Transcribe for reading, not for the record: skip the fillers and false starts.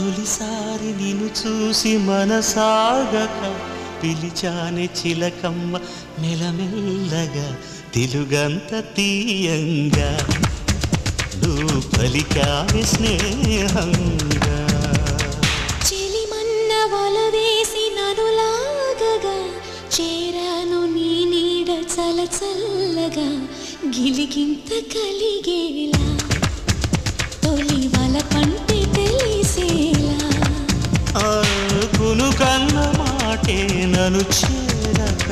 తొలిసారి నిన్ను చూసి మనసాగక పిలిచానే చిలకమ్మ మెలమెల్లగా తెలుగంత తీయంగా నువ్వు పలికావే స్నేహంగా చెలిమన్న వల వేసి నన్ను లాగగా చేరాను నీ నీడ చలచల్లగా గిలిగింత కలిగేలా తొలి వల పంటే తెలిసేలా కును కన్న మాటే నన్ను చేరక